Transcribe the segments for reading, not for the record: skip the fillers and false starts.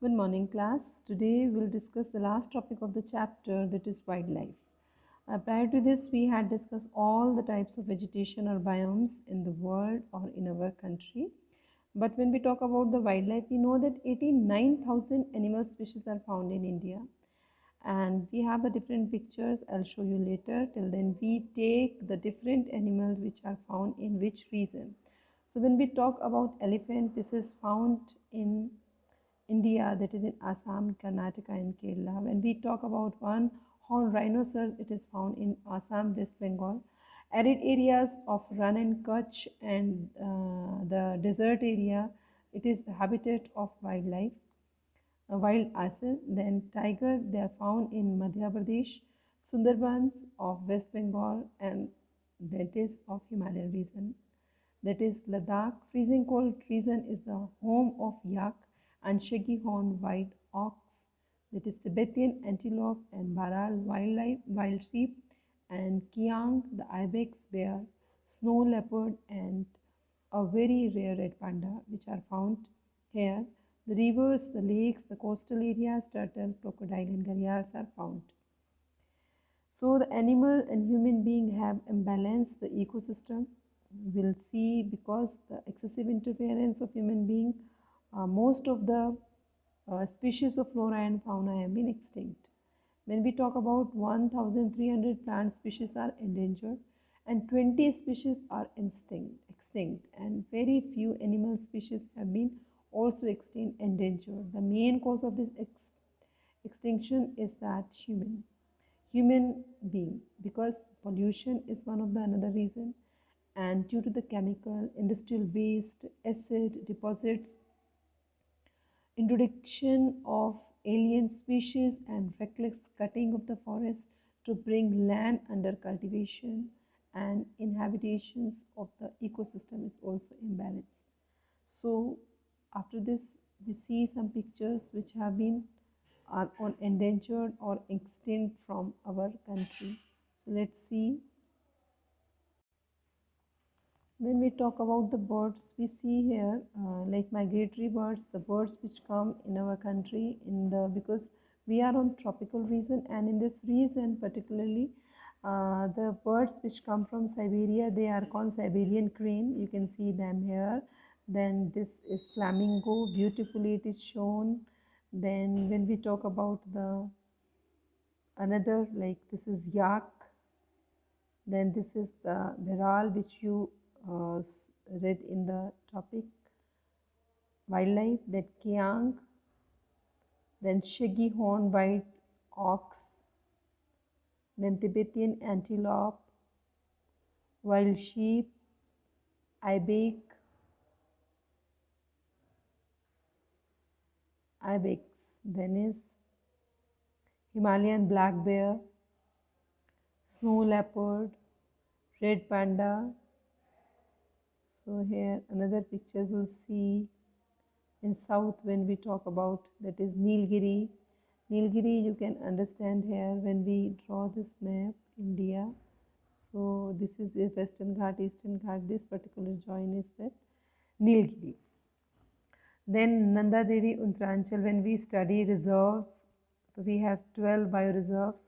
Good morning, class. Today we'll discuss the last topic of the chapter, that is wildlife. Prior to this, we had discussed all the types of vegetation or biomes in the world or in our country. But when we talk about the wildlife, we know that 89,000 animal species are found in India. And we have the different pictures, I'll show you later. Till then, we take the different animals which are found in which region. So when we talk about elephant, this is found in India, that is in Assam, Karnataka, and Kerala. When we talk about one horned rhinoceros, it is found in Assam, West Bengal. Arid areas of Rann and Kutch and the desert area, it is the habitat of wildlife, wild asses. Then tiger, they are found in Madhya Pradesh, Sundarbans of West Bengal, and that is of Himalayan region, that is Ladakh. Freezing cold region is the home of yak and shaggy horned white ox, that is Tibetan antelope and Baral wildlife, wild sheep, and Kiang, the ibex bear, snow leopard, and a very rare red panda, which are found here. The rivers, the lakes, the coastal areas, turtle, crocodile, and gharials are found. So the animal and human being have imbalanced the ecosystem. We'll see, because the excessive interference of human being, most of the species of flora and fauna have been extinct. When we talk about 1,300 plant species are endangered and 20 species are extinct, and very few animal species have been also extinct, endangered. The main cause of this extinction is that human being, because pollution is one of the another reason, and due to the chemical industrial waste, acid deposits, introduction of alien species, and reckless cutting of the forest to bring land under cultivation, and inhabitations of the ecosystem is also imbalanced. So after this, we see some pictures which have been are on endangered or extinct from our country. So let's see. When we talk about the birds, we see here like migratory birds, the birds which come in our country in the, because we are on tropical region, and in this region particularly, the birds which come from Siberia, they are called Siberian crane. You can see them here. Then this is flamingo, beautifully it is shown. Then when we talk about the another, like this is yak, then this is the Viral, which you read in the topic wildlife, that Kiang, then shaggy horn white ox, then Tibetan antelope, wild sheep, ibex, then is Himalayan black bear, snow leopard, red panda. So here another picture we'll see in south. When we talk about, that is Nilgiri. Nilgiri, you can understand here when we draw this map, India. So this is the Western Ghat, Eastern Ghat. This particular joint is that Nilgiri. Then Nanda Devi, Uttaranchal. When we study reserves, so we have 12 bioreserves.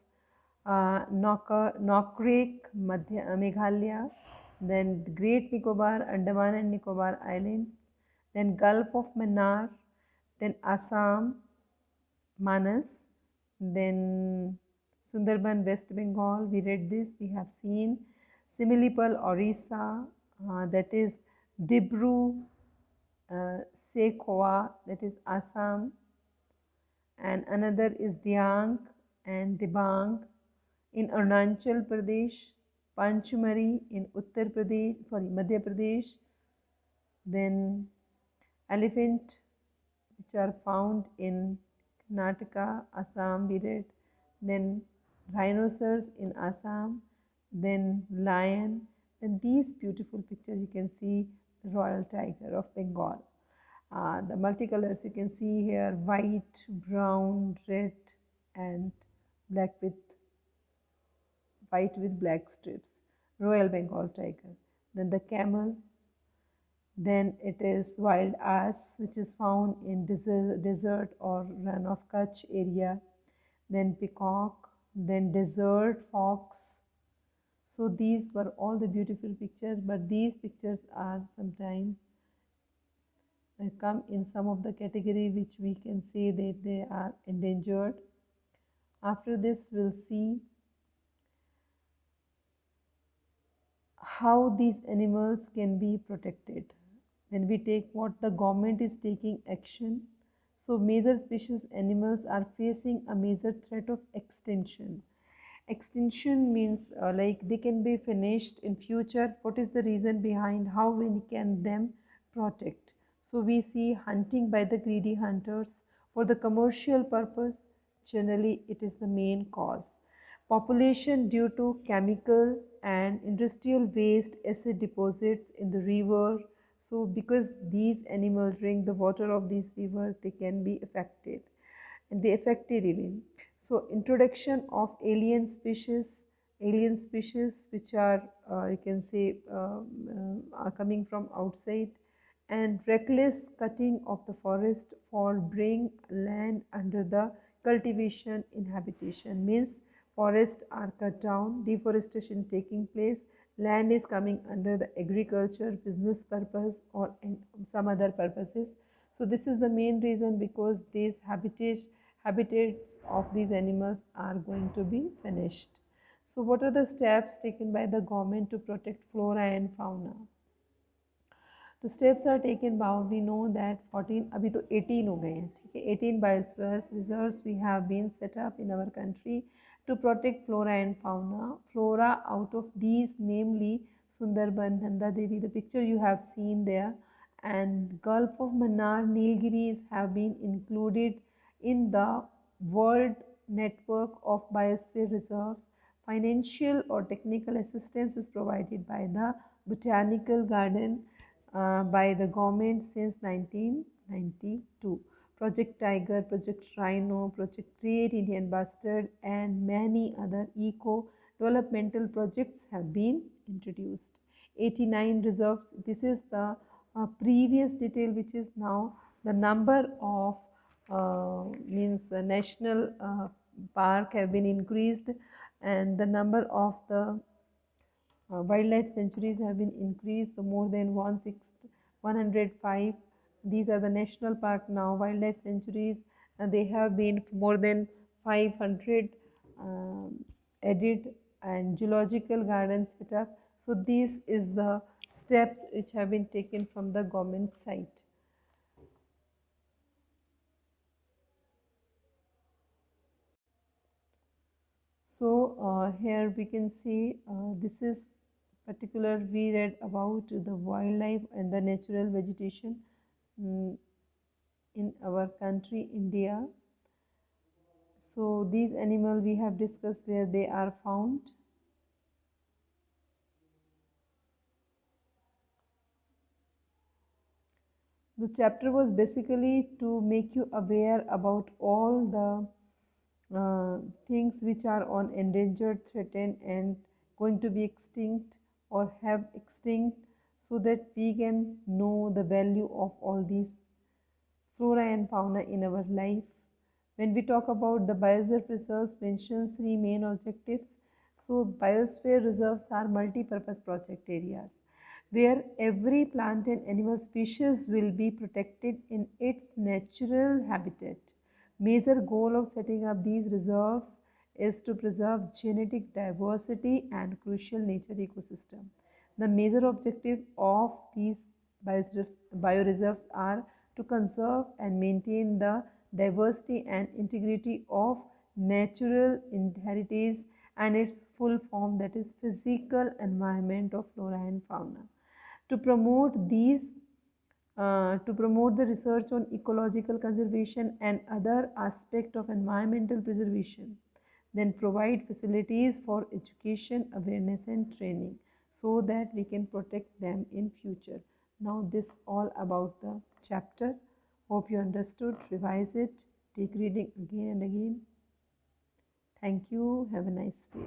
Nokrek, Meghalaya. Then Great Nicobar, Andaman and Nicobar Islands. Then Gulf of Mannar. Then Assam, Manas. Then Sundarban, West Bengal. We read this, we have seen. Similipal, Orissa, that is Dibru, Sekhwa, that is Assam, and another is Diang and Dibang in Arunachal Pradesh, Panchmari in Madhya Pradesh. Then elephant, which are found in Karnataka, Assam, we read. Then rhinoceros in Assam, then lion. Then these beautiful pictures you can see, the royal tiger of Bengal. The multicolors you can see here, white, brown, red, and black with white with black strips, Royal Bengal tiger. Then the camel, Then it is wild ass, which is found in desert or run of Kutch area. Then peacock, then desert fox. So these were all the beautiful pictures, but these pictures are sometimes come in some of the category which we can say that they are endangered. After this, we'll see how these animals can be protected. Then we take what the government is taking action. So major species animals are facing a major threat of extinction. Extinction means like they can be finished in future. What is the reason behind how we can them protect? So we see hunting by the greedy hunters for the commercial purpose. Generally, it is the main cause. Population due to chemical and industrial waste acid deposits in the river. So because these animals drink the water of these rivers, they can be affected, and they affected even. So introduction of alien species which are you can say are coming from outside, and reckless cutting of the forest for bring land under the cultivation inhabitation. Means forests are cut down, deforestation taking place, land is coming under the agriculture business purpose or some other purposes. So this is the main reason, because these habitats of these animals are going to be finished. So what are the steps taken by the government to protect flora and fauna? The steps are taken by, we know that 14 अभी तो 18 हो गए हैं, ठीक है, 18 biosphere reserves we have been set up in our country to protect flora and fauna. Flora out of these namely Sundarban, Nanda Devi, the picture you have seen there, and Gulf of Mannar, Nilgiris have been included in the world network of biosphere reserves. Financial or technical assistance is provided by the Botanical Garden by the government since 1992. Project Tiger, Project Rhino, Project Create Indian Bustard, and many other eco developmental projects have been introduced. 89 reserves. This is the previous detail, which is now the number of means national park have been increased, and the number of the wildlife sanctuaries have been increased, so more than 105. These are the national park now, wildlife sanctuaries, and they have been more than 500 added, and zoological gardens set up. So this is the steps which have been taken from the government side. So here we can see this is particular we read about the wildlife and the natural vegetation in our country India. So these animals we have discussed where they are found. The chapter was basically to make you aware about all the things which are on endangered, threatened, and going to be extinct or have extinct, so that we can know the value of all these flora and fauna in our life. When we talk about the biosphere reserves, mentions three main objectives. So biosphere reserves are multi-purpose project areas where every plant and animal species will be protected in its natural habitat. Major goal of setting up these reserves is to preserve genetic diversity and crucial nature ecosystem. The major objective of these bioreserves are to conserve and maintain the diversity and integrity of natural inheritance and its full form, that is physical environment of flora and fauna. To promote these to promote the research on ecological conservation and other aspect of environmental preservation, then provide facilities for education, awareness and training so that we can protect them in future. Now this all about the chapter. Hope you understood. Revise it, take reading again and again. Thank you. Have a nice day.